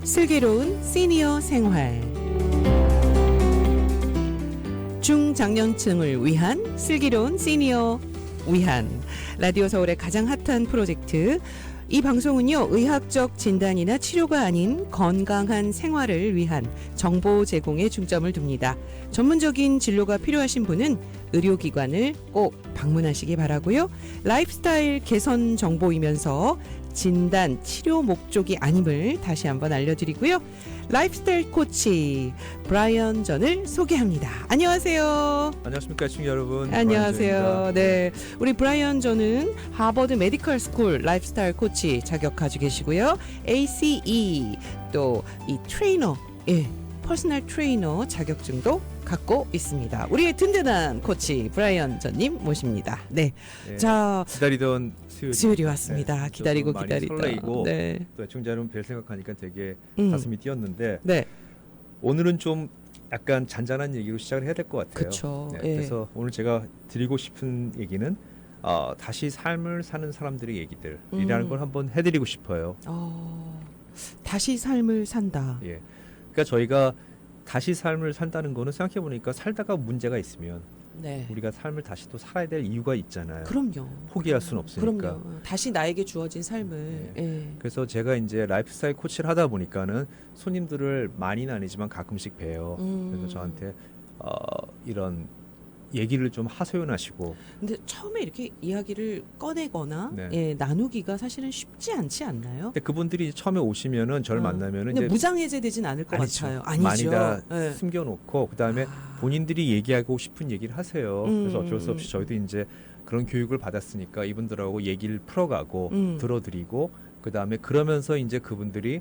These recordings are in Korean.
슬기로운 시니어 생활. 중장년층을 위한 슬기로운 시니어 위한 라디오 서울의 가장 핫한 프로젝트. 이 방송은요, 의학적 진단이나 치료가 아닌 건강한 생활을 위한 정보 제공에 중점을 둡니다. 전문적인 진료가 필요하신 분은 의료기관을 꼭 방문하시기 바라고요. 라이프스타일 개선 정보이면서 진단, 치료 목적이 아님을 다시 한번 알려드리고요. 라이프스타일 코치 브라이언 전을 소개합니다. 안녕하세요. 안녕하십니까 시청자 여러분. 안녕하세요. 네, 우리 브라이언 전은 하버드 메디컬 스쿨 라이프스타일 코치 자격 가지고 계시고요. ACE 또 이 트레이너, 퍼스널 트레이너 자격증도 갖고 있습니다. 우리의 든든한 코치 브라이언 전님 모십니다. 네, 자 기다리던 수요일이 왔습니다. 네, 기다리고 많이 기다리다. 설레이고 네. 또 애청자 여러분 뵐 생각하니까 되게 가슴이 뛰었는데 네. 오늘은 좀 약간 잔잔한 얘기로 시작을 해야 될 것 같아요. 그렇죠. 네, 예. 그래서 오늘 제가 드리고 싶은 얘기는 다시 삶을 사는 사람들의 얘기들이라는 걸 한번 해드리고 싶어요. 다시 삶을 산다. 예. 그러니까 저희가 다시 삶을 산다는 거는 생각해 보니까 살다가 문제가 있으면 네. 우리가 삶을 다시 또 살아야 될 이유가 있잖아요. 그럼요. 포기할 수는 없으니까. 그럼요. 다시 나에게 주어진 삶을. 예. 그래서 제가 이제 라이프스타일 코치를 하다 보니까는 손님들을 많이는 아니지만 가끔씩 봬요. 그래서 저한테 이런 얘기를 좀 하소연하시고. 근데 처음에 이렇게 이야기를 꺼내거나 네. 나누기가 사실은 쉽지 않지 않나요? 근데 그분들이 처음에 오시면은 저를 만나면은 근데 이제 무장해제되진 않을 것 아니죠. 같아요. 아니죠. 많이 다 예. 숨겨놓고 그다음에 본인들이 얘기하고 싶은 얘기를 하세요. 그래서 어쩔 수 없이 저희도 이제 그런 교육을 받았으니까 이분들하고 얘기를 풀어가고 들어드리고 그다음에 그러면서 이제 그분들이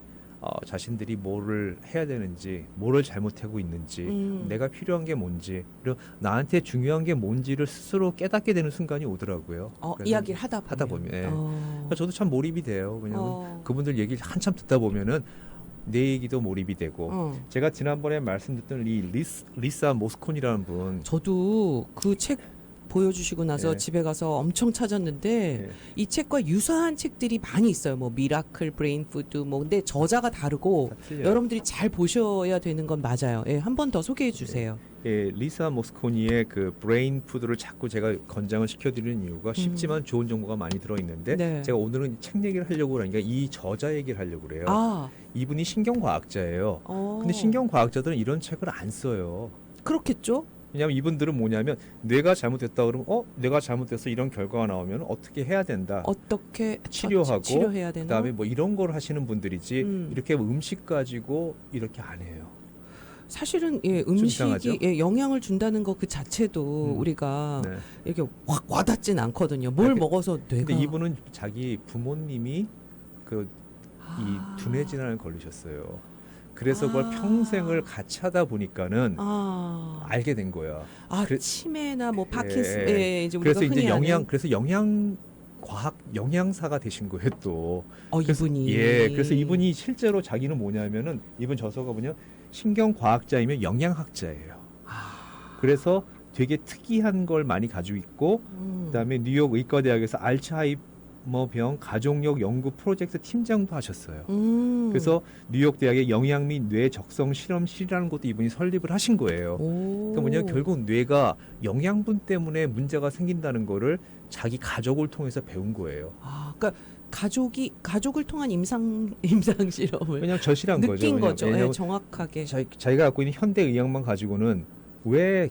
자신들이 뭐를 해야 되는지, 뭐를 잘못하고 있는지, 내가 필요한 게 뭔지, 그리고 나한테 중요한 게 뭔지를 스스로 깨닫게 되는 순간이 오더라고요. 이야기를 하다 보면. 예. 어. 그러니까 저도 참 몰입이 돼요. 왜냐하면 그분들 얘기를 한참 듣다 보면은 내 얘기도 몰입이 되고. 제가 지난번에 말씀드렸던 이 리사 모스콘이라는 분. 저도 그 책 보여주시고 나서 네. 집에 가서 엄청 찾았는데 네. 이 책과 유사한 책들이 많이 있어요. 뭐 미라클 브레인 푸드 뭐 근데 저자가 다르고 다 틀려요. 여러분들이 잘 보셔야 되는 건 맞아요. 예, 한 번 더 소개해 주세요. 예, 리사 모스코니의 그 브레인 푸드를 자꾸 제가 권장을 시켜드리는 이유가 쉽지만 좋은 정보가 많이 들어있는데 네. 제가 오늘은 책 얘기를 하려고 하니까 이 저자 얘기를 하려고 그래요. 이분이 신경과학자예요. 근데 신경과학자들은 이런 책을 안 써요. 그렇겠죠? 왜냐하면 이분들은 뭐냐면 뇌가 잘못됐다 그러면 뇌가 잘못돼서 이런 결과가 나오면 어떻게 해야 된다. 어떻게 치료하고 치료해야 되나? 그다음에 뭐 이런 걸 하시는 분들이지 이렇게 음식 가지고 이렇게 안 해요. 사실은 이상하죠? 음식이 영향을 준다는 것 그 자체도 우리가 네. 이렇게 확 와닿진 않거든요. 뭘 먹어서 뇌가. 근데 이분은 자기 부모님이 이 두뇌 질환을 걸리셨어요. 그래서 그걸 평생을 같이 하다 보니까는 알게 된 거야. 치매나 뭐 파킨슨, 이제 우리가 그래서 이제 흔히 아는. 그래서 영양사가 되신 거예요 또. 이분이. 그래서 이분이 실제로 자기는 뭐냐면은 이분 저서가 뭐냐 신경과학자이며 영양학자예요. 그래서 되게 특이한 걸 많이 가지고 있고 그다음에 뉴욕 의과대학에서 알츠하이머병 가족력 연구 프로젝트 팀장도 하셨어요. 그래서 뉴욕 대학의 영양 및 뇌 적성 실험실이라는 것도 이분이 설립을 하신 거예요. 그러니까 뭐냐면 결국 뇌가 영양분 때문에 문제가 생긴다는 거를 자기 가족을 통해서 배운 거예요. 그러니까 가족을 통한 임상 실험을 그냥 절실한 느낀 거죠. 왜냐면 정확하게. 자기가 갖고 있는 현대 의학만 가지고는 왜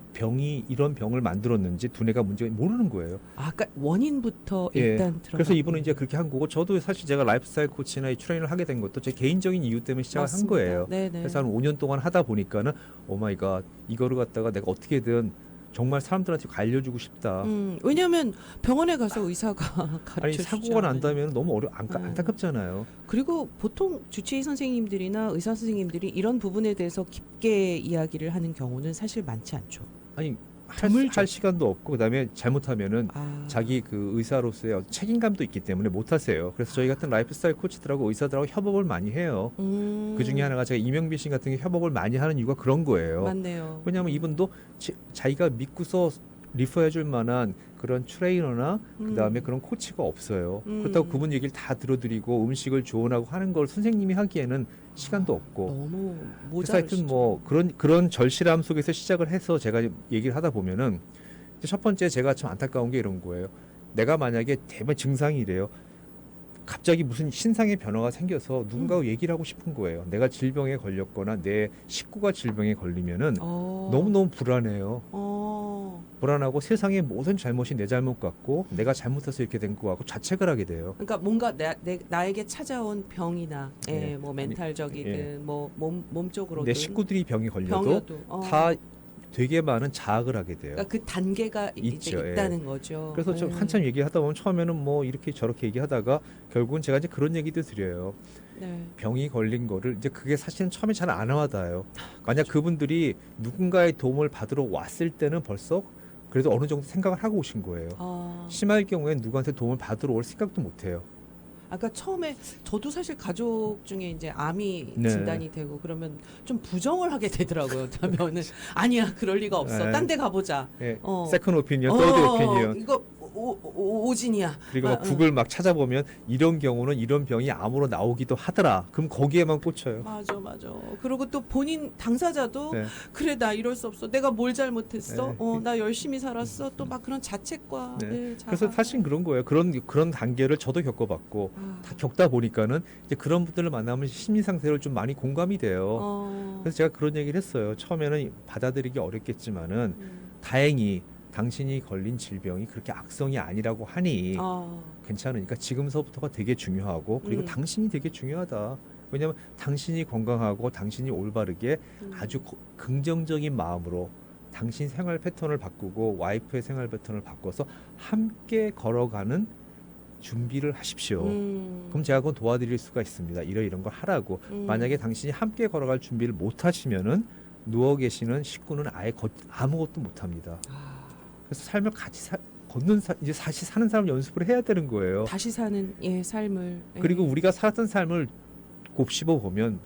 이런 병을 만들었는지 두뇌가 문제가 모르는 거예요. 그러니까 원인부터 일단 들어가. 그래서 이분은 이제 그렇게 한 거고 저도 사실 제가 라이프스타일 코치나 이 트레이너를 하게 된 것도 제 개인적인 이유 때문에 시작을 한 거예요. 네네. 그래서 한 5년 동안 하다 보니까는 오 마이 갓 이거를 갖다가 내가 어떻게든 정말 사람들한테 알려주고 싶다. 왜냐하면 병원에 가서 의사가 가르쳐 주지 사고가 난다면 너무 안타깝잖아요. 그리고 보통 주치의 선생님들이나 의사 선생님들이 이런 부분에 대해서 깊게 이야기를 하는 경우는 사실 많지 않죠. 아니 할 시간도 없고 그다음에 잘못하면은 자기 그 의사로서의 책임감도 있기 때문에 못 하세요. 그래서 저희 같은 라이프스타일 코치들하고 의사들하고 협업을 많이 해요. 그 중에 하나가 제가 이명빈 씨 같은 게 협업을 많이 하는 이유가 그런 거예요. 맞네요. 왜냐하면 이분도 자기가 믿고서 리퍼해줄 만한 그런 트레이너나 그다음에 그런 코치가 없어요. 그렇다고 그분 얘기를 다 들어드리고 음식을 조언하고 하는 걸 선생님이 하기에는 시간도 없고. 너무 그래서 모자르시죠. 하여튼 뭐 그런 절실함 속에서 시작을 해서 제가 얘기를 하다 보면은 첫 번째 제가 참 안타까운 게 이런 거예요. 내가 만약에 대부분 증상이 이래요. 갑자기 무슨 신상의 변화가 생겨서 누군가가 얘기를 하고 싶은 거예요. 내가 질병에 걸렸거나 내 식구가 질병에 걸리면은 너무너무 불안해요. 불안하고 세상의 모든 잘못이 내 잘못 같고 내가 잘못해서 이렇게 된 거 같고 자책을 하게 돼요. 그러니까 뭔가 나에게 찾아온 병이나 네. 뭐 멘탈적이든 뭐 몸적으로든 내 식구들이 병이 걸려도 병이어도 다 되게 많은 자학을 하게 돼요. 그러니까 그 단계가 이제 있죠, 예. 있다는 거죠. 그래서 좀 한참 얘기하다 보면 처음에는 뭐 이렇게 저렇게 얘기하다가 결국은 제가 이제 그런 얘기도 드려요. 네. 병이 걸린 거를 이제 그게 사실은 처음에 잘 안 와닿아요. 만약 그분들이 누군가의 도움을 받으러 왔을 때는 벌써 그래도 어느 정도 생각을 하고 오신 거예요. 심할 경우엔 누구한테 도움을 받으러 올 생각도 못 해요. 아까 처음에 저도 사실 가족 중에 이제 암이 네. 진단이 되고 그러면 좀 부정을 하게 되더라고요. 그러면은 아니야 그럴 리가 없어. 네. 딴 데 가보자. 예, 세컨 오피니언, 서드 오피니언. 이거 오진이야. 그리고 막 구글 막 찾아보면 이런 경우는 이런 병이 암으로 나오기도 하더라. 그럼 거기에만 꽂혀요. 맞아. 그리고 또 본인 당사자도 네. 그래 나 이럴 수 없어. 내가 뭘 잘못했어? 네. 나 열심히 살았어. 또 막 그런 자책과 네. 자각. 그래서 사실 그런 거예요. 그런 단계를 저도 겪어봤고 다 겪다 보니까는 이제 그런 분들을 만나면 심리 상태를 좀 많이 공감이 돼요. 그래서 제가 그런 얘기를 했어요. 처음에는 받아들이기 어렵겠지만은 다행히 당신이 걸린 질병이 그렇게 악성이 아니라고 하니 괜찮으니까 지금서부터가 되게 중요하고 그리고 당신이 되게 중요하다. 왜냐하면 당신이 건강하고 당신이 올바르게 아주 긍정적인 마음으로 당신 생활 패턴을 바꾸고 와이프의 생활 패턴을 바꿔서 함께 걸어가는 준비를 하십시오. 그럼 제가 그건 도와드릴 수가 있습니다. 이런 걸 하라고. 만약에 당신이 함께 걸어갈 준비를 못 하시면은 누워 계시는 식구는 아예 아무것도 못 합니다. 그래서 삶을 같이 이제 다시 사는 사람 연습을 해야 되는 거예요. 다시 사는 삶을. 그리고 우리가 살았던 삶을 곱씹어 보면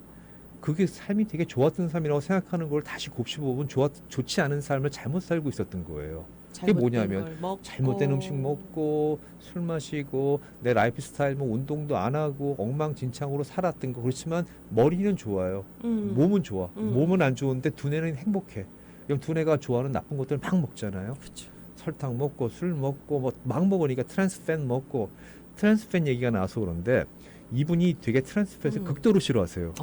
그게 삶이 되게 좋았던 삶이라고 생각하는 걸 다시 곱씹어 보면 좋지 않은 삶을 잘못 살고 있었던 거예요. 그게 뭐냐면 잘못된 음식 먹고 술 마시고 내 라이프 스타일 뭐 운동도 안 하고 엉망진창으로 살았던 거. 그렇지만 머리는 좋아요. 몸은 좋아. 몸은 안 좋은데 두뇌는 행복해. 그럼 두뇌가 좋아하는 나쁜 것들 막 먹잖아요. 그쵸. 설탕 먹고 술 먹고 뭐 막 먹으니까 트랜스팬 먹고 트랜스팬 얘기가 나와서 그런데 이분이 되게 트랜스팻을 극도로 싫어하세요.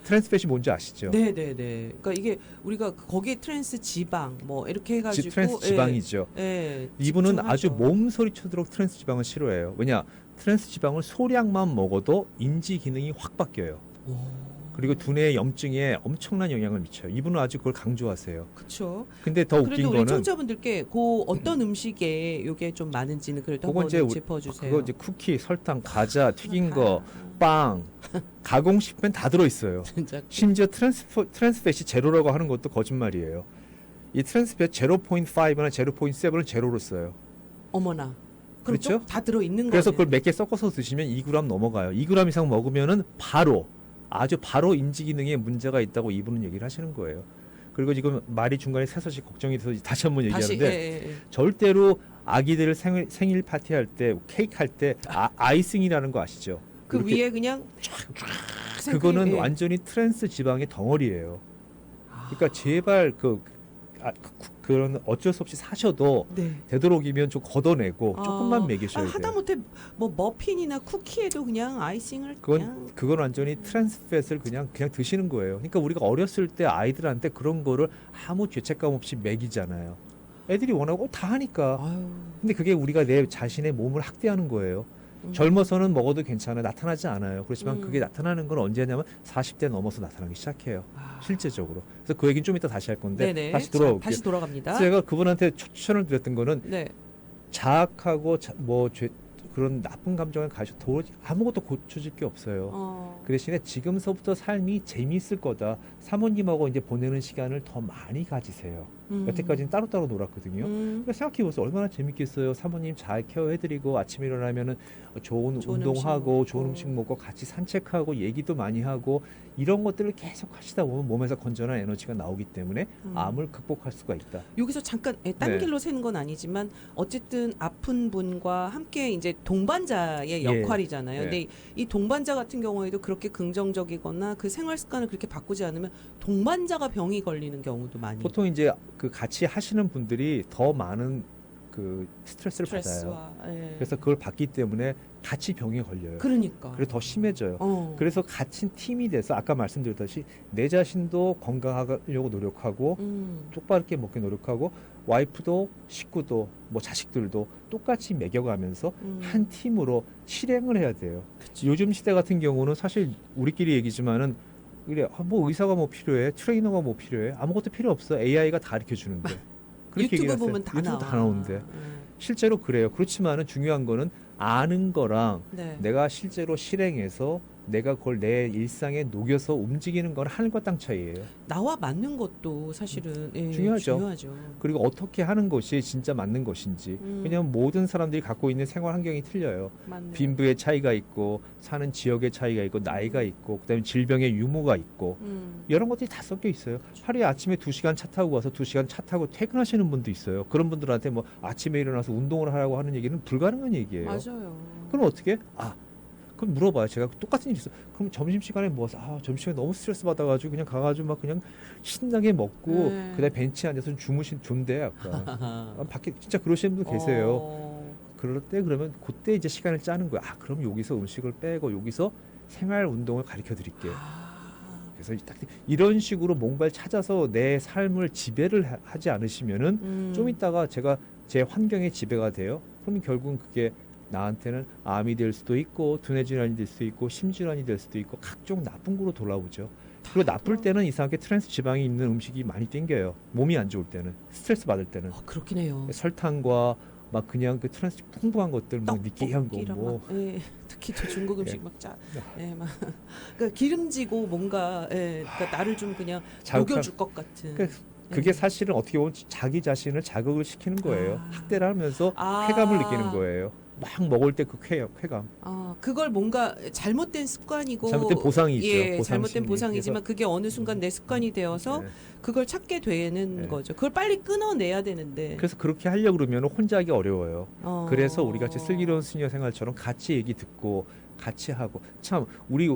트랜스팻이 뭔지 아시죠? 네네네. 그러니까 이게 우리가 거기에 트랜스 지방 뭐 이렇게 해가지고 트랜스 지방이죠. 예, 이분은 집중하죠. 아주 몸소리 쳐도록 트랜스 지방을 싫어해요. 왜냐? 트랜스 지방을 소량만 먹어도 인지 기능이 확 바뀌어요. 그리고 두뇌의 염증에 엄청난 영향을 미쳐요. 이분은 아주 그걸 강조하세요. 그렇죠. 근데 더 웃긴 그래도 우리 거는 청자분들께 그 어떤 음식에 요게 좀 많은지는 그래도 그건 한번 이제 짚어주세요. 그거 이제 쿠키, 설탕, 과자, 튀긴 거, 빵, 가공식품 다 들어 있어요. 진짜. 심지어 트랜스팻이 제로라고 하는 것도 거짓말이에요. 이 트랜스팻 0.5나 0.7을 제로로 써요. 어머나. 그럼 그렇죠? 다 들어 있는 거예요. 그래서 그걸 몇 개 섞어서 드시면 2g 넘어가요. 2g 이상 먹으면은 아주 바로 인지 기능에 문제가 있다고 이분은 얘기를 하시는 거예요. 그리고 지금 말이 중간에 새서씩 걱정이 돼서 다시 한번 얘기하는데 절대로 아기들 생일 파티할 때 케이크 할 때 아이싱이라는 거 아시죠? 그 위에 그냥 그거는 완전히 트랜스 지방의 덩어리예요. 그러니까 제발 그런 어쩔 수 없이 사셔도 되도록이면 좀 걷어내고 조금만 먹이셔야 돼요. 하다못해 뭐 머핀이나 쿠키에도 그냥 아이싱을 그건 완전히 트랜스팻을 그냥 드시는 거예요. 그러니까 우리가 어렸을 때 아이들한테 그런 거를 아무 죄책감 없이 먹이잖아요. 애들이 원하고 다 하니까. 근데 그게 우리가 내 자신의 몸을 학대하는 거예요. 젊어서는 먹어도 괜찮아요. 나타나지 않아요. 그렇지만 그게 나타나는 건 언제냐면 40대 넘어서 나타나기 시작해요. 실제적으로. 그래서 그 얘기는 좀 이따 다시 할 건데 다시 돌아올게요. 다시 돌아갑니다. 제가 그분한테 추천을 드렸던 거는 자학하고 그런 나쁜 감정을 가지고 아무것도 고쳐질 게 없어요. 그 대신에 지금서부터 삶이 재미있을 거다. 사모님하고 이제 보내는 시간을 더 많이 가지세요. 여태까지는 따로따로 놀았거든요. 그래서 생각해보세요. 얼마나 재밌겠어요. 사모님 잘 케어해드리고 아침에 일어나면은 좋은 운동하고 음식 좋은 음식 먹고 같이 산책하고 얘기도 많이 하고 이런 것들을 계속 하시다 보면 몸에서 건전한 에너지가 나오기 때문에 암을 극복할 수가 있다. 여기서 잠깐 딴 네. 길로 새는 건 아니지만 어쨌든 아픈 분과 함께 이제 동반자의 예. 역할이잖아요. 네. 근데 이 동반자 같은 경우에도 그렇게 긍정적이거나 그 생활 습관을 그렇게 바꾸지 않으면 동반자가 병이 걸리는 경우도 많이 보통 이제 그 같이 하시는 분들이 더 많은 그 스트레스를 받아요. 스트레스와 예. 그래서 그걸 받기 때문에 같이 병에 걸려요. 그러니까 그래서 더 심해져요. 그래서 그래서 같이 팀이 돼서 아까 말씀드렸듯이 내 자신도 건강하려고 노력하고 똑바르게 먹게 노력하고 와이프도 식구도 뭐 자식들도 똑같이 먹여가면서 한 팀으로 실행을 해야 돼요. 그쵸. 요즘 시대 같은 경우는 사실 우리끼리 얘기지만은 그래 뭐 의사가 뭐 필요해 트레이너가 뭐 필요해 아무것도 필요 없어 AI가 다 가르쳐 주는데 그렇게 유튜브 얘기를 보면 했어요. 다 유튜브 나와. 다 나오는데 실제로 그래요. 그렇지만은 중요한 거는 아는 거랑 네. 내가 실제로 실행해서 내가 그걸 내 일상에 녹여서 움직이는 건 하늘과 땅 차이예요. 나와 맞는 것도 사실은 예, 중요하죠. 중요하죠. 그리고 어떻게 하는 것이 진짜 맞는 것인지. 왜냐하면 모든 사람들이 갖고 있는 생활 환경이 틀려요. 맞네. 빈부의 차이가 있고 사는 지역의 차이가 있고 나이가 있고 그다음에 질병의 유무가 있고 이런 것들이 다 섞여 있어요. 하루에 아침에 2시간 차 타고 와서 2시간 차 타고 퇴근하시는 분도 있어요. 그런 분들한테 뭐 아침에 일어나서 운동을 하라고 하는 얘기는 불가능한 얘기예요. 맞아요. 그럼 어떻게? 그럼 물어봐요. 제가 똑같은 일이 있어. 그럼 점심시간에 뭐 점심시간에 너무 스트레스 받아가지고 그냥 가가지고 막 그냥 신나게 먹고 그다음에 벤치에 앉아서 주무신 존대 아까. 밖에 진짜 그러시는 분 계세요. 그럴 때 그러면 그때 이제 시간을 짜는 거야. 그럼 여기서 음식을 빼고 여기서 생활 운동을 가르쳐 드릴게요. 그래서 딱 이런 식으로 뭔가를 찾아서 내 삶을 지배를 하지 않으시면은 좀 있다가 제가 제 환경에 지배가 돼요. 그러면 결국은 그게 나한테는 암이 될 수도 있고 두뇌 질환이 될 수도 있고 심질환이 될 수도 있고 각종 나쁜 거로 돌아오죠. 그리고 나쁠 때는 이상하게 트랜스 지방이 있는 음식이 많이 땡겨요. 몸이 안 좋을 때는 스트레스 받을 때는 그렇긴 해요. 설탕과 막 그냥 그 트랜스 풍부한 것들 뭐 느끼한 거 뭐 예, 특히 또 중국 음식 예. 막 막 그러니까 기름지고 뭔가 그러니까 나를 좀 그냥 자극할- 녹여줄 것 같은. 그게 사실은 어떻게 보면 자기 자신을 자극을 시키는 거예요. 학대를 하면서 아. 쾌감을 느끼는 거예요. 막 먹을 때 그 쾌감. 그걸 뭔가 잘못된 습관이고 잘못된 보상이죠. 예, 보상 잘못된 심리. 보상이지만 그게 어느 순간 내 습관이 되어서 네. 그걸 찾게 되는 네. 거죠. 그걸 빨리 끊어내야 되는데. 그래서 그렇게 하려고 그러면 혼자 하기 어려워요. 그래서 우리 같이 어. 슬기로운 스니어 생활처럼 같이 얘기 듣고 같이 하고 참 우리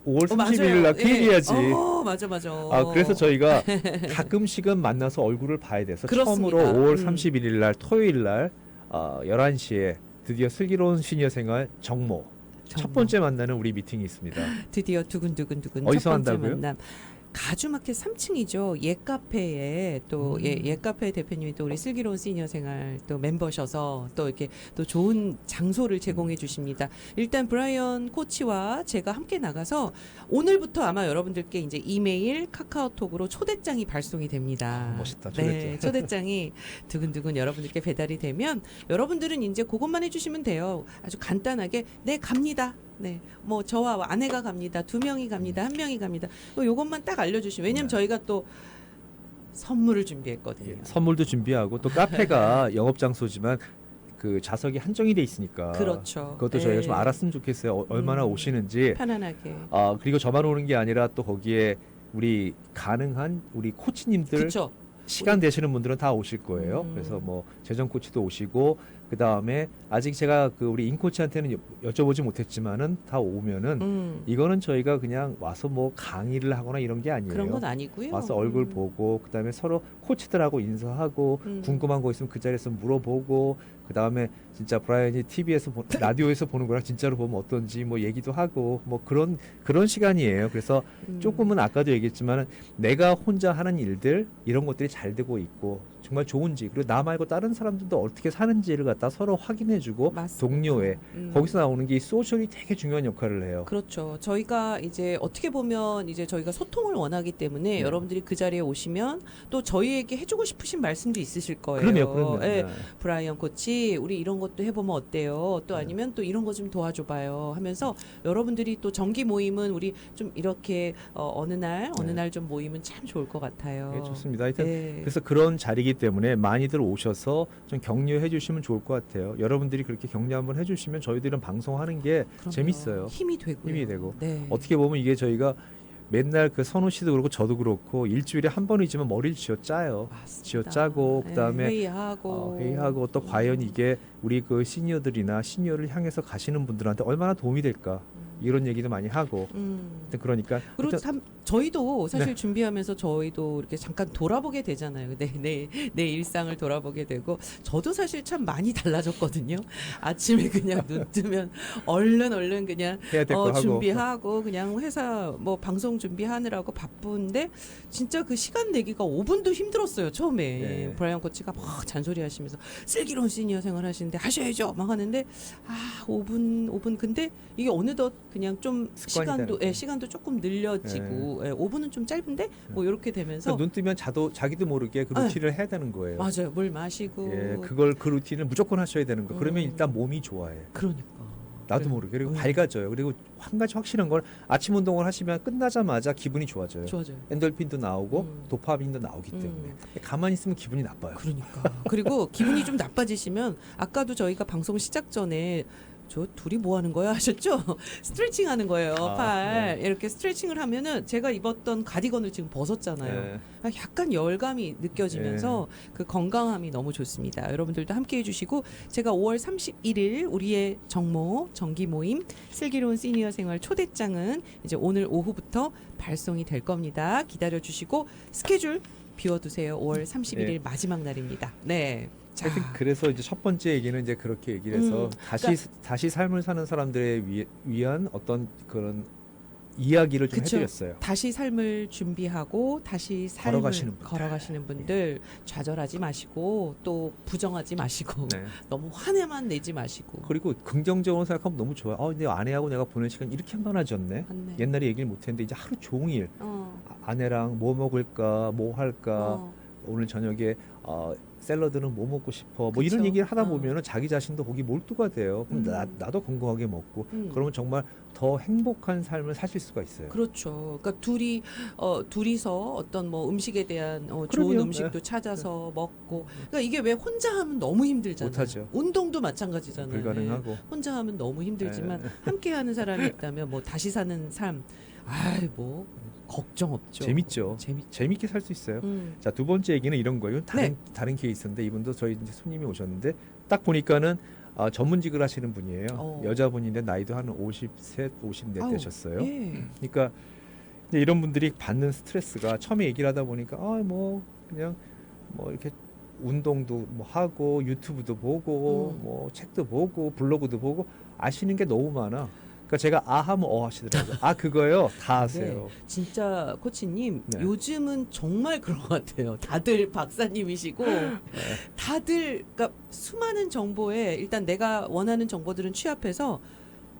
5월 30일 맞아요. 날 그 예. 얘기해야지. 맞아. 그래서 저희가 가끔씩은 만나서 얼굴을 봐야 돼서 그렇습니다. 처음으로 5월 31일 날 토요일 날 11시에 드디어 슬기로운 시니어 생활 정모 첫 번째 만나는 우리 미팅이 있습니다. 드디어 두근두근 어디서 첫 번째 한다고요? 만남. 가주마켓 3층이죠. 옛카페에 또 옛카페 대표님이 또 우리 슬기로운 시니어 생활 또 멤버셔서 또 이렇게 또 좋은 장소를 제공해 주십니다. 일단 브라이언 코치와 제가 함께 나가서 오늘부터 아마 여러분들께 이제 이메일, 카카오톡으로 초대장이 발송이 됩니다. 멋있다, 네, 초대장이 두근두근 여러분들께 배달이 되면 여러분들은 이제 그것만 해주시면 돼요. 아주 간단하게 네 갑니다. 네, 뭐 저와 아내가 갑니다. 2명이 갑니다. 1명이 갑니다. 요것만 딱 알려주시면 왜냐면 저희가 또 선물을 준비했거든요. 선물도 준비하고 또 카페가 영업 장소지만 그 좌석이 한정이 돼 있으니까 그렇죠. 그것도 저희가 좀 알았으면 좋겠어요. 얼마나 오시는지. 편안하게. 그리고 저만 오는 게 아니라 또 거기에 우리 가능한 우리 코치님들 그렇죠. 시간 되시는 분들은 다 오실 거예요. 그래서 뭐 재정 코치도 오시고 그 다음에 아직 제가 그 우리 인 코치한테는 여쭤보지 못했지만은 다 오면은 이거는 저희가 그냥 와서 뭐 강의를 하거나 이런 게 아니에요. 그런 건 아니고요. 와서 얼굴 보고 그 다음에 서로 코치들하고 인사하고 궁금한 거 있으면 그 자리에서 물어보고 그 다음에 진짜 브라이언이 TV에서 라디오에서 보는 거랑 진짜로 보면 어떤지 뭐 얘기도 하고 뭐 그런 시간이에요. 그래서 조금은 아까도 얘기했지만 내가 혼자 하는 일들 이런 것들이 잘 되고 있고 정말 좋은지 그리고 나 말고 다른 사람들도 어떻게 사는지를 갖다 서로 확인해주고 맞습니다. 동료애 거기서 나오는 게 이 소셜이 되게 중요한 역할을 해요. 그렇죠. 저희가 이제 어떻게 보면 이제 저희가 소통을 원하기 때문에 네. 여러분들이 그 자리에 오시면 또 저희에게 해주고 싶으신 말씀도 있으실 거예요. 그럼요. 예, 네. 브라이언 코치, 우리 이런 것도 해보면 어때요? 또 네. 아니면 또 이런 거 좀 도와줘봐요. 하면서 여러분들이 또 정기 모임은 우리 좀 이렇게 어느 날 좀 모임은 참 좋을 것 같아요. 네, 좋습니다. 하여튼 네. 그래서 그런 자리이기 때문에 많이들 오셔서 좀 격려해 주시면 좋을 것 같아요. 여러분들이 그렇게 격려 한번 해주시면 저희들은 방송하는 게 그럼요. 재밌어요. 힘이 되고. 힘이 되고. 네. 어떻게 보면 이게 저희가 맨날 그 선우 씨도 그렇고 저도 그렇고 일주일에 한 번이지만 머리를 쥐어 짜요. 맞습니다. 쥐어 짜고 그다음에 회의하고 회의하고 또 과연 이게 우리 그 시니어들이나 시니어를 향해서 가시는 분들한테 얼마나 도움이 될까 이런 얘기도 많이 하고 하여튼 그러니까 그리고 하여튼 참 저희도 사실 네. 준비하면서 저희도 이렇게 잠깐 돌아보게 되잖아요. 내 일상을 돌아보게 되고 저도 사실 참 많이 달라졌거든요. 아침에 그냥 눈 뜨면 얼른 그냥 해야 될 거 하고 준비하고 그냥 회사 뭐 방송 준비하느라고 바쁜데 진짜 그 시간 내기가 5분도 힘들었어요. 처음에 네. 브라이언 코치가 막 잔소리하시면서 슬기로운 시니어 생활 하시는데 하셔야죠 막 하는데 5분 근데 이게 어느덧 그냥 좀 습관이 시간도 되는 거. 시간도 조금 늘려지고 5분은 좀 짧은데 뭐 이렇게 되면서 그러니까 눈 뜨면 자기도 모르게 그 네. 루틴을 해야 되는 거예요. 맞아요. 물 마시고 예, 그 루틴을 무조건 하셔야 되는 거. 그러면 일단 몸이 좋아해. 그러니까 나도 그래. 모르게 그리고 밝아져요. 그리고 한 가지 확실한 건 아침 운동을 하시면 끝나자마자 기분이 좋아져요. 좋아져요. 엔돌핀도 나오고 도파민도 나오기 때문에 가만히 있으면 기분이 나빠요. 그러니까 그리고 기분이 좀 나빠지시면 아까도 저희가 방송 시작 전에 저 둘이 뭐 하는 거야 하셨죠? 스트레칭 하는 거예요. 팔 이렇게 스트레칭을 하면은 제가 입었던 가디건을 지금 벗었잖아요. 약간 열감이 느껴지면서 그 건강함이 너무 좋습니다. 여러분들도 함께 해주시고 제가 5월 31일 우리의 정기 모임 슬기로운 시니어 생활 초대장은 이제 오늘 오후부터 발송이 될 겁니다. 기다려 주시고 스케줄 비워두세요. 5월 31일 마지막 날입니다. 네. 자, 하여튼 그래서 이제 첫 번째 얘기는 이제 그렇게 얘기를 해서 다시 삶을 사는 사람들에 위한 어떤 그런 이야기를 좀 그쵸. 해드렸어요. 다시 삶을 준비하고 다시 삶을 걸어가시는 분들. 분들 좌절하지 마시고 또 부정하지 마시고 네. 너무 화내만 내지 마시고 그리고 긍정적으로 생각하면 너무 좋아요. 내 아내하고 내가 보낸 시간 이렇게 많아졌네. 맞네. 옛날에 얘기를 못했는데 이제 하루 종일 어, 아내랑 뭐 먹을까, 뭐 할까, 어, 오늘 저녁에 샐러드는 뭐 먹고 싶어, 뭐 그쵸. 이런 얘기를 하다 보면은 자기 자신도 거기 몰두가 돼요. 그럼 나도 건강하게 먹고 그러면 정말 더 행복한 삶을 사실 수가 있어요. 그렇죠. 그러니까 둘이서 어떤 뭐 음식에 대한 좋은 그럼요. 음식도 찾아서 먹고. 그러니까 이게 왜 혼자 하면 너무 힘들잖아요. 못하죠. 운동도 마찬가지잖아요. 불가능하고. 혼자 하면 너무 힘들지만 함께하는 사람이 있다면 뭐 다시 사는 삶, 뭐 걱정 없죠. 재밌죠. 재밌죠. 재밌게 살 수 있어요. 음. 자, 두 번째 얘기는 이런 거예요. 다른 케이스인데 이분도 저희 이제 손님이 오셨는데 딱 보니까는 전문직을 하시는 분이에요. 여자분인데 나이도 한 53, 54 아우, 되셨어요. 예. 그러니까 이제 이런 분들이 받는 스트레스가 처음에 얘기를 하다 보니까 뭐 그냥 뭐 이렇게 운동도 뭐 하고 유튜브도 보고 뭐 책도 보고 블로그도 보고 아시는 게 너무 많아. 그러니까 제가 하면 하시더라고요. 그거요? 다 아세요. 네, 진짜 코치님 네. 요즘은 정말 그런 것 같아요. 다들 박사님이시고 다들 그러니까 수많은 정보에 일단 내가 원하는 정보들은 취합해서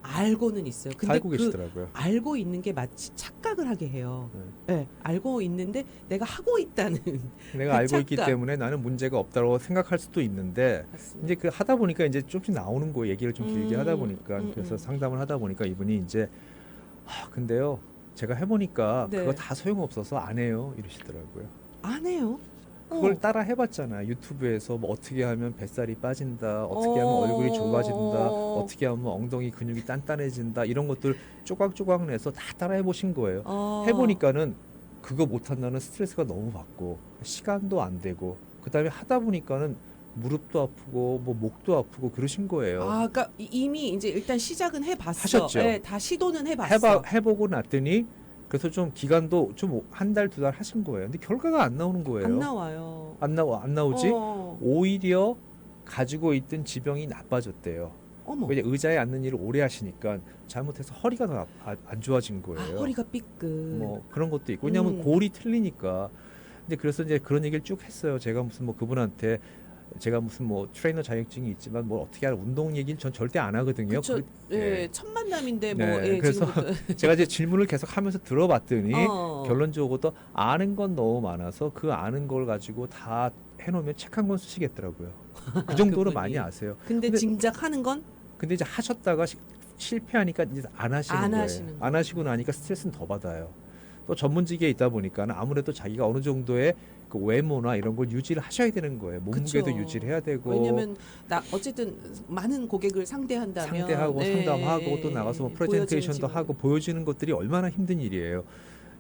알고는 있어요. 다 근데 알고 계시더라고요. 알고 있는 게 마치 착각을 하게 해요. 네, 알고 있는데 내가 하고 있다는 내가 그 알고 있기 착각. 때문에 나는 문제가 없다고 생각할 수도 있는데 맞습니다. 이제 그 하다 보니까 이제 조금씩 나오는 거예요. 얘기를 좀 길게 하다 보니까 그래서 상담을 하다 보니까 이분이 이제 근데요 제가 해보니까 네. 그거 다 소용없어서 안 해요 이러시더라고요. 안 해요. 그걸 따라 해봤잖아. 유튜브에서 뭐 어떻게 하면 뱃살이 빠진다, 어떻게 하면 얼굴이 좁아진다, 어떻게 하면 엉덩이 근육이 단단해진다 이런 것들 쪼각쪼각 내서 다 따라 해보신 거예요. 해보니까는 그거 못한다는 스트레스가 너무 받고 시간도 안 되고 그다음에 하다 보니까는 무릎도 아프고 뭐 목도 아프고 그러신 거예요. 그러니까 이미 이제 일단 시작은 해봤어. 하셨죠? 네, 다 시도는 해봤어. 해보고 났더니 그래서 좀 기간도 좀 한 달, 두 달 하신 거예요. 근데 결과가 안 나오는 거예요. 안 나와요. 안 나오지? 어. 오히려 가지고 있던 지병이 나빠졌대요. 어머. 왜냐 의자에 앉는 일을 오래 하시니까 잘못해서 허리가 더 안 좋아진 거예요. 허리가 삐끗. 뭐 그런 것도 있고 왜냐하면 골이 틀리니까. 근데 그래서 이제 그런 얘기를 쭉 했어요. 제가 무슨 뭐 그분한테 제가 무슨 뭐 트레이너 자격증이 있지만 뭘 어떻게 하는 운동 얘기는 전 절대 안 하거든요. 그쵸. 예, 첫 만남인데 뭐 네, 예, 그래서 지금부터 제가 이제 질문을 계속 하면서 들어봤더니 어. 결론적으로 아는 건 너무 많아서 그 아는 걸 가지고 다 해놓으면 책 한 권 쓰시겠더라고요. 그 정도로 그분이. 많이 아세요. 근데 짐작하는 건 근데 이제 하셨다가 실패하니까 이제 안 하시는 안 거예요. 하시는 안 하시고 나니까 스트레스는 더 받아요. 또 전문직에 있다 보니까 아무래도 자기가 어느 정도의 그 외모나 이런 걸 유지를 하셔야 되는 거예요. 몸무게도 그쵸. 유지를 해야 되고 왜냐면 나 어쨌든 많은 고객을 상대한다면 상대하고 네, 상담하고 또 나가서 뭐 프레젠테이션도 보여지는 하고 보여지는 것들이 얼마나 힘든 일이에요.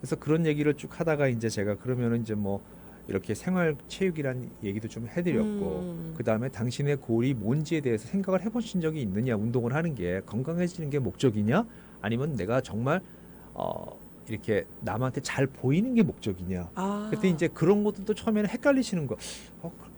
그래서 그런 얘기를 쭉 하다가 이제 제가 그러면은 이제 뭐 이렇게 생활 체육이란 얘기도 좀 해드렸고 그 다음에 당신의 골이 뭔지에 대해서 생각을 해보신 적이 있느냐. 운동을 하는 게 건강해지는 게 목적이냐 아니면 내가 정말 이렇게 남한테 잘 보이는 게 목적이냐. 아. 그때 이제 그런 것들도 처음에는 헷갈리시는 거.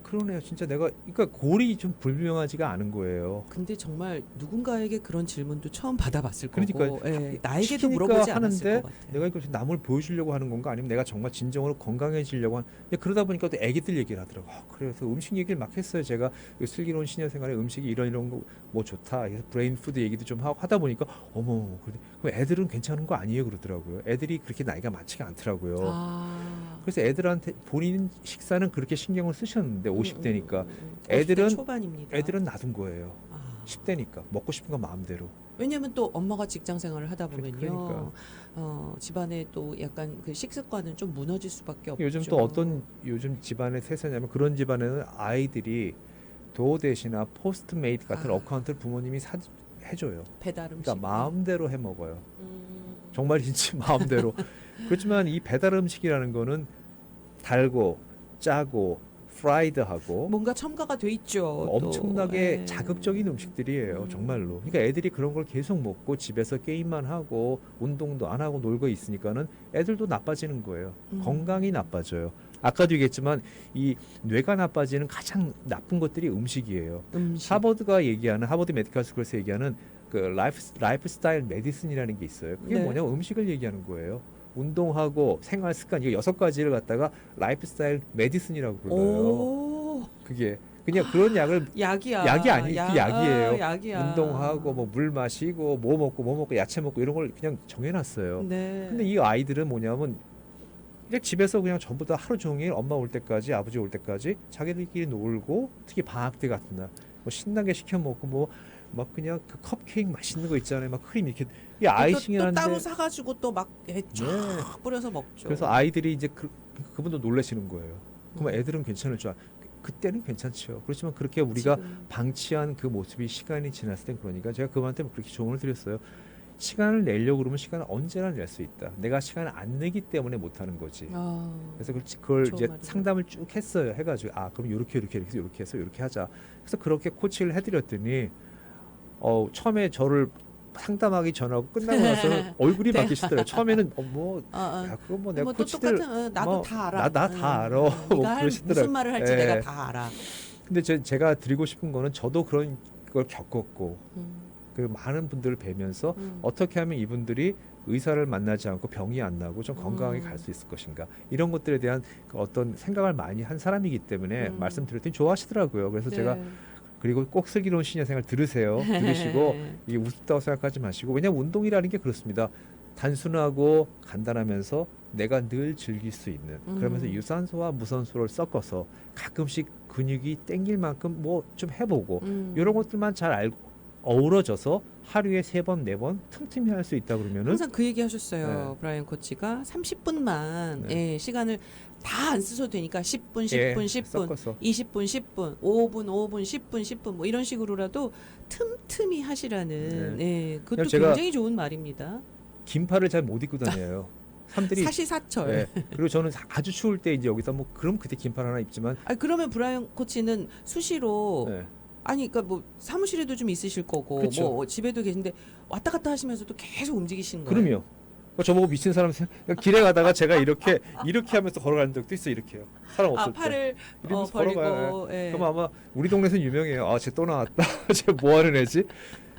그러네요. 진짜 내가 그러니까 골이 좀 불명하지가 않은 거예요. 근데 정말 누군가에게 그런 질문도 처음 받아봤을 그러니까 거고 예, 나에게도 시키니까 물어보지 않았을 하는데 것 같아요. 내가 이걸 남을 보여주려고 하는 건가 아니면 내가 정말 진정으로 건강해지려고 근데 그러다 보니까 또 애기들 얘기를 하더라고. 그래서 음식 얘기를 막 했어요. 제가 슬기로운 시니어 생활에 음식이 이런 거 뭐 좋다. 그래서 브레인 푸드 얘기도 좀 하고 하다 보니까 어머 그럼 애들은 괜찮은 거 아니에요 그러더라고요. 애들이 그렇게 나이가 많지가 않더라고요. 아. 그래서 애들한테 본인 식사는 그렇게 신경을 쓰셨는데 50대니까 50대 애들은 초반입니다. 애들은 놔둔 거예요. 아. 10대니까 먹고 싶은 거 마음대로. 왜냐면 또 엄마가 직장 생활을 하다 보면요. 그러니까. 집안에 또 약간 그 식습관은 좀 무너질 수밖에 없죠. 요즘 또 어떤 요즘 집안의 태세냐면 그런 집안에는 아이들이 도어대시나 포스트메이트 같은 아. 어카운트를 부모님이 해줘요. 배달 음식. 그러니까 마음대로 해 먹어요. 음. 정말인지 마음대로. 그렇지만 이 배달 음식이라는 거는 달고 짜고 프라이드하고 뭔가 첨가가 돼 있죠. 또. 엄청나게 예. 자극적인 음식들이에요. 정말로. 그러니까 애들이 그런 걸 계속 먹고 집에서 게임만 하고 운동도 안 하고 놀고 있으니까는 애들도 나빠지는 거예요. 건강이 나빠져요. 아까도 얘기했지만 이 뇌가 나빠지는 가장 나쁜 것들이 음식이에요. 음식. 하버드 메디컬 스쿨에서 얘기하는 그 라이프 스타일 메디슨이라는 게 있어요. 그게 네. 뭐냐면 음식을 얘기하는 거예요. 운동하고 생활 습관 이거 6가지를 갖다가 라이프 스타일 메디슨이라고 불러요. 오. 그게 그냥 그런 약을 약이야. 약이 아니 그 약이에요. 약이야. 운동하고 뭐 물 마시고 뭐 먹고 야채 먹고 이런 걸 그냥 정해놨어요. 네. 근데 이 아이들은 뭐냐면 그냥 집에서 그냥 전부 다 하루 종일 엄마 올 때까지 아버지 올 때까지 자기들끼리 놀고 특히 방학 때 같은 날 뭐 신나게 시켜 먹고 뭐 막 그냥 그 컵케이크 맛있는 거 있잖아요. 막 크림 이렇게 이 또 아이싱이라는데 따로 사가지고 또 막 쫙 뿌려서 먹죠. 그래서 아이들이 이제 그분도 놀라시는 거예요. 그러면 애들은 괜찮을 줄 그때는 괜찮죠. 그렇지만 그렇게 우리가 지금. 방치한 그 모습이 시간이 지났을 땐 그러니까 제가 그분한테 그렇게 조언을 드렸어요. 시간을 내려고 그러면 시간을 언제나 낼 수 있다. 내가 시간을 안 내기 때문에 못 하는 거지. 그래서 그걸 좋은 이제 말이네요. 상담을 쭉 했어요. 해가지고 그럼 이렇게 해서 이렇게 하자. 그래서 그렇게 코치를 해드렸더니 처음에 저를 상담하기 전하고 끝나고 나서는 얼굴이 네. 바뀌시더라고요. 처음에는 그거 뭐 내가 뭐 또 코치들 똑같은 나도 뭐, 다 알아. 나 다 알아. 네가 뭐 할 그러시더라고요. 무슨 말을 할지 예. 내가 다 알아. 근데 제가 드리고 싶은 거는 저도 그런 걸 겪었고 그 많은 분들을 뵈면서 어떻게 하면 이분들이 의사를 만나지 않고 병이 안 나고 좀 건강하게 갈 수 있을 것인가 이런 것들에 대한 그 어떤 생각을 많이 한 사람이기 때문에 말씀드렸더니 좋아하시더라고요. 그래서 네. 제가 그리고 꼭 슬기로운 시니어 생활 들으세요. 들으시고 이게 우습다고 생각하지 마시고 왜냐하면 운동이라는 게 그렇습니다. 단순하고 간단하면서 내가 늘 즐길 수 있는 그러면서 유산소와 무산소를 섞어서 가끔씩 근육이 땡길 만큼 뭐 좀 해보고 이런 것들만 잘 알고 어우러져서 하루에 3번, 4번 틈틈이 할 수 있다 그러면은 항상 그 얘기 하셨어요. 네. 브라이언 코치가 30분만 네. 시간을 다 안 쓰셔도 되니까 10분, 10분, 예, 10분, 섞어서 20분, 10분, 5분, 5분, 10분, 10분 뭐 이런 식으로라도 틈틈이 하시라는 그것도 그냥 제가 굉장히 좋은 말입니다. 긴팔을 잘 못 입고 다녀요. 사람들이 사시사철. 예. 그리고 저는 아주 추울 때 이제 여기서 뭐 그럼 그때 긴팔 하나 입지만 그러면 브라이언 코치는 수시로 예. 그러니까 뭐 사무실에도 좀 있으실 거고 그쵸. 뭐 집에도 계신데 왔다 갔다 하시면서도 계속 움직이시는 거예요. 그럼요. 저보고 미친 사람 길에 가다가 제가 이렇게 하면서 걸어가는 적도 있어 이렇게요. 사람 없을 때. 팔을 이러면서 벌리고. 걸어가요. 그럼 아마 우리 동네에서는 유명해요. 쟤 또 나왔다. 쟤 뭐 하는 애지?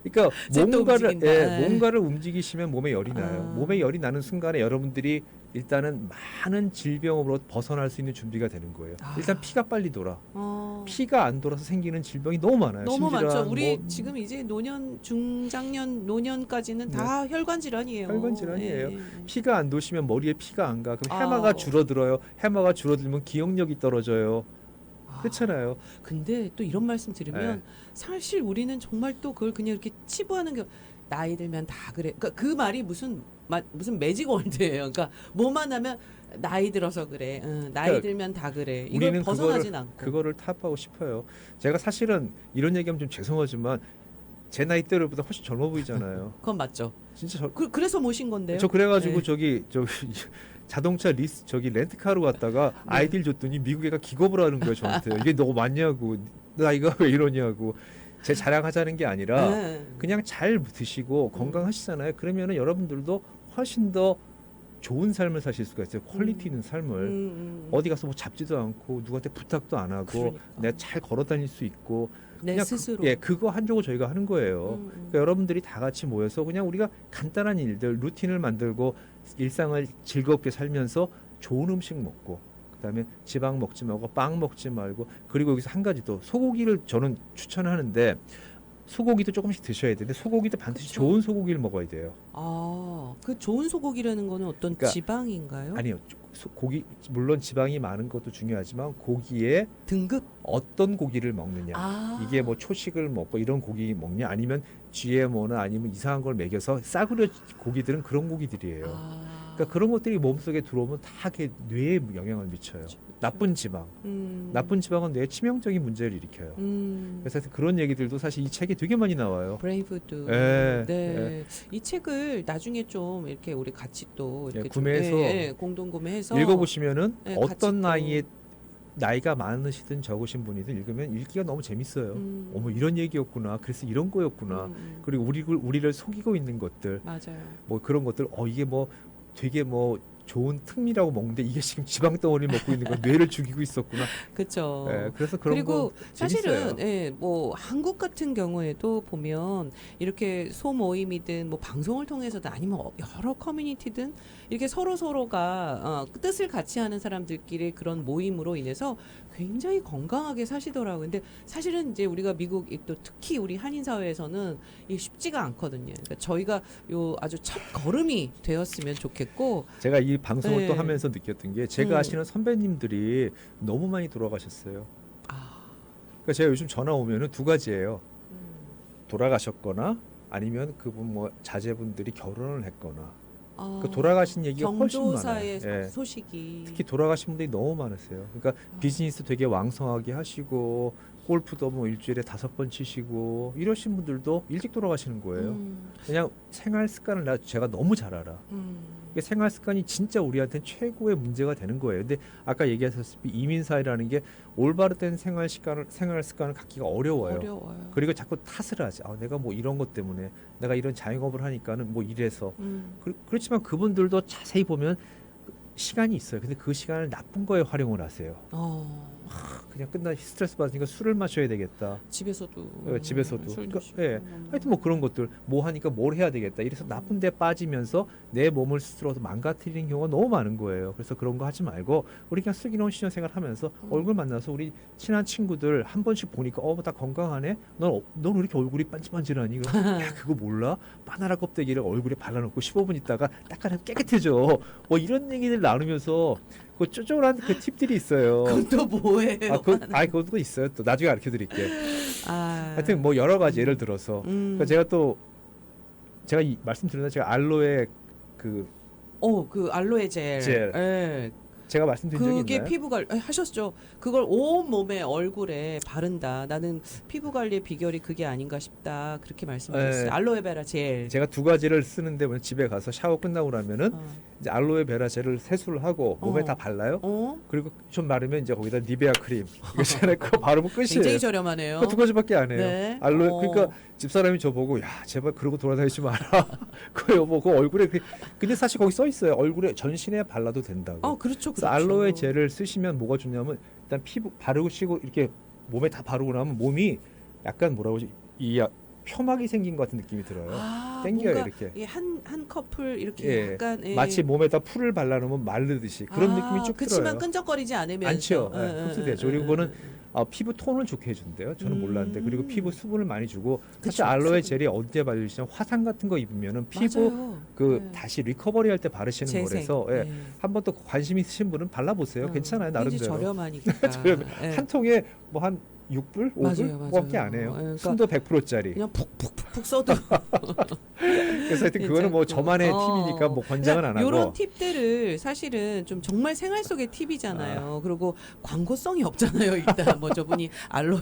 그러니까 또 움직인다. 예. 뭔가를 움직이시면 몸에 열이 나요. 아. 몸에 열이 나는 순간에 여러분들이 일단은 많은 질병으로 벗어날 수 있는 준비가 되는 거예요. 아. 일단 피가 빨리 돌아. 어. 피가 안 돌아서 생기는 질병이 너무 많아요. 너무 심질환, 많죠. 우리 뭐 지금 이제 노년, 중장년, 노년까지는 다 혈관 질환이에요. 혈관 질환이에요. 예. 피가 안 도시면 머리에 피가 안 가. 그럼 아. 해마가 줄어들어요. 해마가 줄어들면 기억력이 떨어져요. 아. 그렇잖아요. 근데 또 이런 말씀 들으면 네. 사실 우리는 정말 또 그걸 그냥 이렇게 치부하는 게 나이 들면 다 그래. 그러니까 그 말이 무슨 매직 월드예요. 그러니까 뭐만 하면 나이 들어서 그래. 응, 나이 그러니까 들면 다 그래. 이걸 우리는 벗어나진 않고. 그거를 타협하고 싶어요. 제가 사실은 이런 얘기하면 좀 죄송하지만 제 나이대로보다 훨씬 젊어 보이잖아요. 그건 맞죠. 진짜 그래서 모신 건데요. 저 그래가지고 네. 저기 자동차 저기 렌트카로 갔다가 네. 아이들 줬더니 미국 애가 기겁을 하는 거예요 저한테. 이게 너무 많냐고, 나이가 왜 이러냐고. 제 자랑하자는 게 아니라 네. 그냥 잘 드시고 건강하시잖아요. 그러면은 여러분들도 훨씬 더 좋은 삶을 사실 수가 있어요. 퀄리티 있는 삶을. 어디 가서 뭐 잡지도 않고 누구한테 부탁도 안 하고 그러니까. 내가 잘 걸어 다닐 수 있고 내 그냥 스스로. 그거 한 쪽을 저희가 하는 거예요. 그러니까 여러분들이 다 같이 모여서 그냥 우리가 간단한 일들, 루틴을 만들고 일상을 즐겁게 살면서 좋은 음식 먹고, 그다음에 지방 먹지 말고 빵 먹지 말고, 그리고 여기서 한 가지 더, 소고기를 저는 추천하는데 소고기도 조금씩 드셔야 되는데 소고기도 반드시 그쵸. 좋은 소고기를 먹어야 돼요. 아, 그 좋은 소고기라는 거는 어떤 그러니까 지방인가요? 아니요, 고기 물론 지방이 많은 것도 중요하지만 고기에 등급? 어떤 고기를 먹느냐. 아. 이게 뭐 초식을 먹고 이런 고기 먹냐, 아니면 GMO나 아니면 이상한 걸 먹여서 싸구려 고기들은 그런 고기들이에요. 아. 그러니까 그런 것들이 몸속에 들어오면 다 뇌에 영향을 미쳐요. 나쁜 지방. 나쁜 지방은 뇌에 치명적인 문제를 일으켜요. 그래서 그런 얘기들도 사실 이 책에 되게 많이 나와요. 브레인푸드. 예, 네. 이 책을 나중에 좀 이렇게 우리 같이 또 이렇게 좀, 구매해서 공동 구매해서 읽어보시면은 네, 같이 또. 어떤 나이가 많으시든 적으신 분이든 읽으면 읽기가 너무 재밌어요. 어머, 이런 얘기였구나. 그래서 이런 거였구나. 그리고 우리를 속이고 있는 것들, 맞아요. 뭐 그런 것들, 이게 뭐 되게 뭐 좋은 특미라고 먹는데 이게 지금 지방 덩어리를 먹고 있는 거, 뇌를 죽이고 있었구나. 그렇죠. 그래서 그런 그리고 거 재밌어요. 사실은 뭐 한국 같은 경우에도 보면 이렇게 소모임이든 뭐 방송을 통해서든 아니면 여러 커뮤니티든 이렇게 서로가 뜻을 같이 하는 사람들끼리 그런 모임으로 인해서 굉장히 건강하게 사시더라고요. 근데 사실은 이제 우리가 미국 또 특히 우리 한인 사회에서는 이게 쉽지가 않거든요. 그러니까 저희가 요 아주 첫 걸음이 되었으면 좋겠고. 제가 이 방송을 네. 또 하면서 느꼈던 게, 제가 아시는 선배님들이 너무 많이 돌아가셨어요. 아. 그러니까 제가 요즘 전화 오면은 두 가지예요. 돌아가셨거나 아니면 그분 뭐 자제분들이 결혼을 했거나. 그 돌아가신 얘기가 훨씬 많아요. 경조사의 예. 소식이 특히 돌아가신 분들이 너무 많으세요. 그러니까 비즈니스 되게 왕성하게 하시고 골프도 뭐 일주일에 5번 치시고 이러신 분들도 일찍 돌아가시는 거예요. 그냥 생활 습관을 제가 너무 잘 알아. 이게 생활 습관이 진짜 우리한테는 최고의 문제가 되는 거예요. 근데 아까 얘기하셨다시피 이민 사회라는 게 올바른 생활 습관을 갖기가 어려워요. 그리고 자꾸 탓을 하지. 내가 뭐 이런 것 때문에, 내가 이런 자영업을 하니까는 뭐 이래서. 그렇지만 그분들도 자세히 보면 시간이 있어요. 근데 그 시간을 나쁜 거에 활용을 하세요. 그냥 스트레스 받으니까 술을 마셔야 되겠다. 집에서도 집에서도. 술 그러니까, 드시고. 하여튼 뭐 그런 것들, 뭐 하니까 뭘 해야 되겠다. 이래서 나쁜 데 빠지면서 내 몸을 스스로 망가뜨리는 경우가 너무 많은 거예요. 그래서 그런 거 하지 말고 우리 그냥 슬기로운 신혼생활 하면서 얼굴 만나서 우리 친한 친구들 한 번씩 보니까 다 건강하네. 넌 왜 이렇게 얼굴이 반질반질하니? 그럼 야, 그거 몰라? 바나나 껍데기를 얼굴에 발라놓고 15분 있다가 닦아내면 깨끗해져. 뭐 이런 얘기들 나누면서 그 쪼쪼한 그 팁들이 있어요. 그건 또 뭐예요? 그것도 있어요. 또 나중에 가르쳐 드릴게요. 하여튼 뭐 여러 가지 예를 들어서 그러니까 제가 말씀드렸나, 제가 알로에 그 알로에 젤. 예. 제가 말씀드린 적이 그게 있나요? 피부 관리 하셨죠. 그걸 온 몸에 얼굴에 바른다. 나는 피부 관리의 비결이 그게 아닌가 싶다. 그렇게 말씀드렸어요. 네. 알로에베라 젤. 제가 두 가지를 쓰는데 집에 가서 샤워 끝나고 나면은 이제 알로에베라 젤을 세수를 하고 몸에 다 발라요. 그리고 좀 마르면 이제 거기다 니베아 크림 이거 있잖아요. 그거 바르면 끝이에요. 굉장히 저렴하네요. 그 두 가지밖에 안 해요. 네. 그러니까 집사람이 저보고, 야, 제발 그러고 돌아다니지 마라. 그 여보, 그 얼굴에 근데 사실 거기 써 있어요. 얼굴에 전신에 발라도 된다고. 그렇죠. 그래서 알로에 젤을 쓰시면 뭐가 좋냐면, 일단 피부 바르고 쉬고 이렇게 몸에 다 바르고 나면 몸이 약간 뭐라고 하지, 표막이 생긴 것 같은 느낌이 들어요. 땡겨요 뭔가 이렇게. 예, 한 커플 이렇게 예, 약간 예. 마치 몸에다 풀을 발라놓으면 마르듯이 그런 느낌이 쭉 그치만 들어요. 끈적거리지 않으면서 않죠. 예, 응, 흡수되죠. 응, 그리고 응, 그거는 응. 피부 톤을 좋게 해준대요. 저는 몰랐는데. 그리고 피부 수분을 많이 주고 그쵸, 사실 알로에 수분. 젤이 언제 바르시면 화상 같은 거 입으면은 피부 맞아요. 그 예. 다시 리커버리 할 때 바르시는 재생. 거라서 예. 예. 한 번 더 관심 있으신 분은 발라보세요. 괜찮아요. 굉장히 나름대로. 저렴하니까. 저렴해. 예. 한 통에 뭐 한 6불? 5불? 맞아요. 그거밖에 안 해요. 예, 그러니까 순도 100%짜리. 그냥 푹푹푹 써도 그래서 하여튼 그거는 뭐 저만의 팁이니까 뭐 권장은 안 하고. 이런 팁들을 사실은 좀 정말 생활 속의 팁이잖아요. 그리고 광고성이 없잖아요. 일단 뭐 저분이 알로에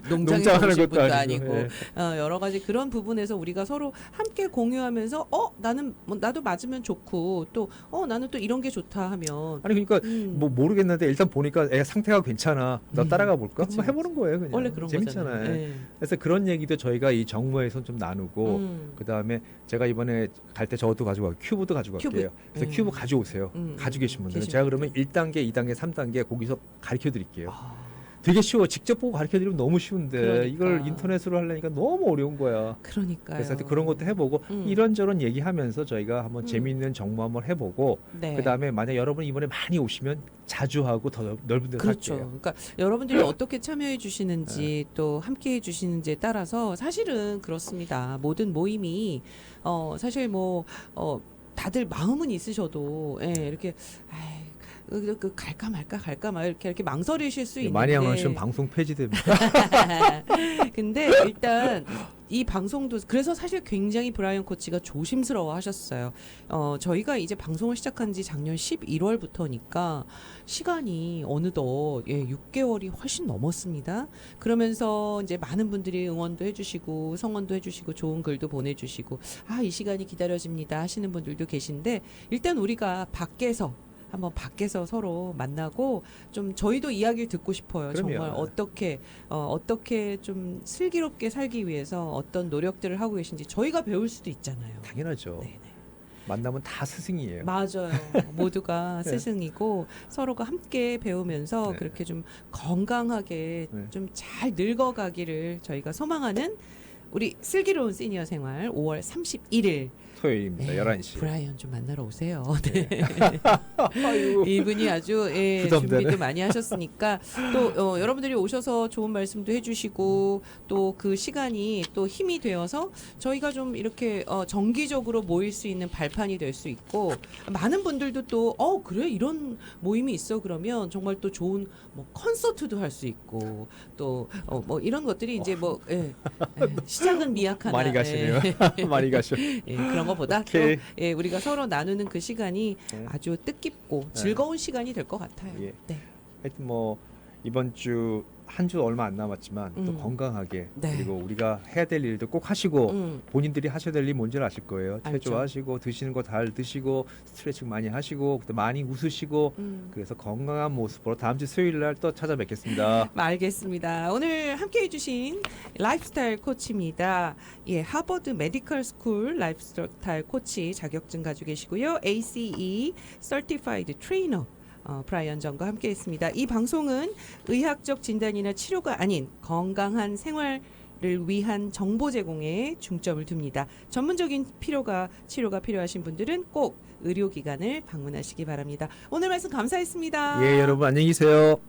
농장에서 농장하는 오신 것도 분도 아니고, 아니고 예. 여러 가지 그런 부분에서 우리가 서로 함께 공유하면서 나는 뭐 나도 맞으면 좋고 또 나는 또 이런 게 좋다 하면 아니 그러니까 뭐 모르겠는데 일단 보니까 애 상태가 괜찮아. 나 따라가 볼까? 그치, 한번 해보는 거예요. 그냥. 원래 그런 재밌잖아요. 거잖아요. 예. 그래서 그런 얘기도 저희가 이 정모에서 좀 나누고 그 다음에 제가 이번에 갈 때 저것도 가지고 가고 큐브도 가지고 큐브. 갈게요. 그래서 큐브 가져오세요. 가지고 계신 분들은 계신 제가 그러면 분들. 1단계, 2단계, 3단계 거기서 가르쳐 드릴게요. 아, 되게 쉬워. 직접 보고 가르쳐 드리면 너무 쉬운데 그러니까. 이걸 인터넷으로 하려니까 너무 어려운 거야. 그러니까요. 그래서 하여튼 그런 것도 해보고 이런저런 얘기하면서 저희가 한번 재미있는 정모 한번 해보고 네. 그다음에 만약 여러분 이번에 많이 오시면 자주 하고 더 넓은 데서 그렇죠. 할게요. 그러니까 여러분들이 어떻게 참여해 주시는지 또 함께 해 주시는지에 따라서 사실은 그렇습니다. 모든 모임이 사실 뭐 다들 마음은 있으셔도 이렇게 갈까 말까 이렇게 망설이실 수 있는데 많이 안 오시면 방송 폐지됩니다. 근데 일단 이 방송도 그래서 사실 굉장히 브라이언 코치가 조심스러워 하셨어요. 저희가 이제 방송을 시작한 지 작년 11월부터니까 시간이 어느덧 6개월이 훨씬 넘었습니다. 그러면서 이제 많은 분들이 응원도 해주시고 성원도 해주시고 좋은 글도 보내주시고 이 시간이 기다려집니다 하시는 분들도 계신데 일단 우리가 한번 밖에서 서로 만나고 좀 저희도 이야기를 듣고 싶어요. 그럼요. 정말 어떻게 좀 슬기롭게 살기 위해서 어떤 노력들을 하고 계신지 저희가 배울 수도 있잖아요. 당연하죠. 네네. 만나면 다 스승이에요. 맞아요. 모두가 네. 스승이고 서로가 함께 배우면서 네. 그렇게 좀 건강하게 네. 좀 잘 늙어가기를 저희가 소망하는 우리 슬기로운 시니어 생활 5월 31일 토요일입니다. 11시. 브라이언 좀 만나러 오세요. 네. 아이고. 이분이 아주 부담되네. 준비도 많이 하셨으니까 또 여러분들이 오셔서 좋은 말씀도 해주시고 또 그 시간이 또 힘이 되어서 저희가 좀 이렇게 정기적으로 모일 수 있는 발판이 될 수 있고 많은 분들도 또 그래 이런 모임이 있어 그러면 정말 또 좋은 뭐 콘서트도 할 수 있고 또 뭐 이런 것들이 이제 뭐 시작은 미약하나 많이 가시네요. 많이 가셔. 그런 것보다 또 오케이. 우리가 서로 나누는 그 시간이 네. 아주 뜻깊고 즐거운 시간이 될 것 같아요. 예. 네. 하여튼 뭐 이번 주 한 주 얼마 안 남았지만 또 건강하게 네. 그리고 우리가 해야 될 일도 꼭 하시고 본인들이 하셔야 될 일 뭔지 아실 거예요. 알죠. 체조하시고 드시는 거 잘 드시고 스트레칭 많이 하시고 그때 많이 웃으시고 그래서 건강한 모습으로 다음 주 수요일 날 또 찾아뵙겠습니다. 알겠습니다. 오늘 함께 해주신 라이프스타일 코치입니다. 하버드 메디컬 스쿨 라이프스타일 코치 자격증 가지고 계시고요. ACE Certified Trainer 브라이언 정과 함께 했습니다. 이 방송은 의학적 진단이나 치료가 아닌 건강한 생활을 위한 정보 제공에 중점을 둡니다. 전문적인 치료가 필요하신 분들은 꼭 의료기관을 방문하시기 바랍니다. 오늘 말씀 감사했습니다. 예, 여러분 안녕히 계세요.